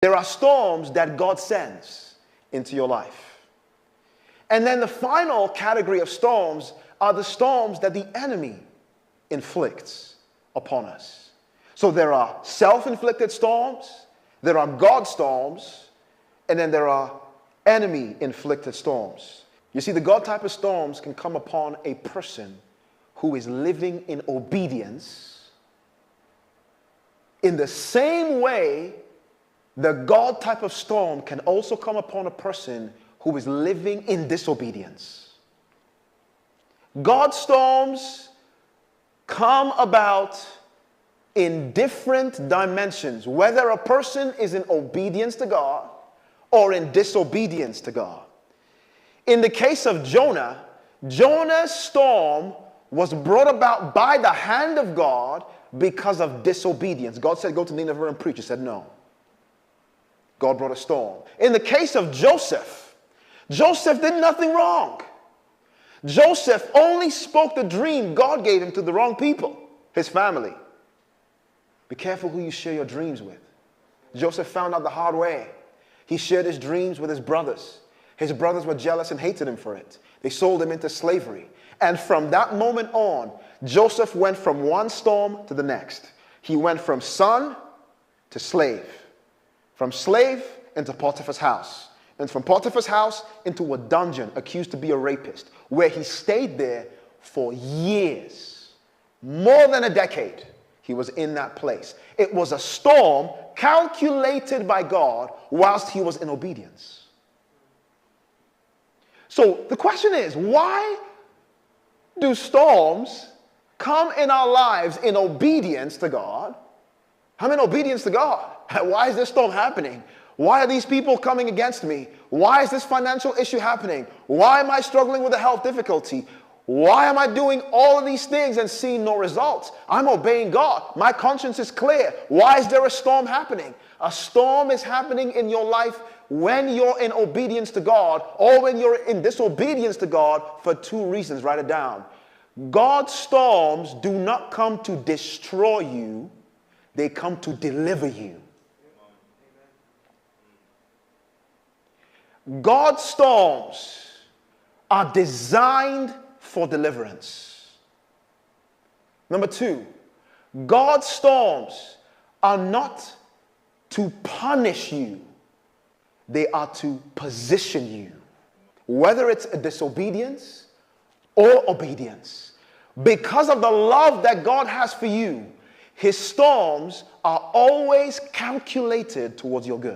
There are storms that God sends into your life. And then the final category of storms are the storms that the enemy inflicts upon us. So there are self-inflicted storms, there are God storms, and then there are enemy-inflicted storms. You see, the God type of storms can come upon a person who is living in obedience in the same way the God type of storm can also come upon a person who is living in disobedience. God storms come about in different dimensions, whether a person is in obedience to God or in disobedience to God. In the case of Jonah, Jonah's storm was brought about by the hand of God because of disobedience. God said, go to Nineveh and preach. He said, no. God brought a storm. In the case of Joseph, Joseph did nothing wrong. Joseph only spoke the dream God gave him to the wrong people, his family. Be careful who you share your dreams with. Joseph found out the hard way. He shared his dreams with his brothers. His brothers were jealous and hated him for it. They sold him into slavery. And from that moment on, Joseph went from one storm to the next. He went from son to slave. From slave into Potiphar's house. And from Potiphar's house into a dungeon, accused to be a rapist, where he stayed there for years. More than a decade, he was in that place. It was a storm calculated by God whilst he was in obedience. So the question is, why do storms come in our lives in obedience to God? I'm in obedience to God. Why is this storm happening? Why are these people coming against me? Why is this financial issue happening? Why am I struggling with a health difficulty? Why am I doing all of these things and seeing no results? I'm obeying God. My conscience is clear. Why is there a storm happening? A storm is happening in your life when you're in obedience to God or when you're in disobedience to God for two reasons. Write it down. God's storms do not come to destroy you. They come to deliver you. God's storms are designed for deliverance. Number two, God's storms are not to punish you. They are to position you. Whether it's a disobedience or obedience. Because of the love that God has for you, his storms are always calculated towards your good.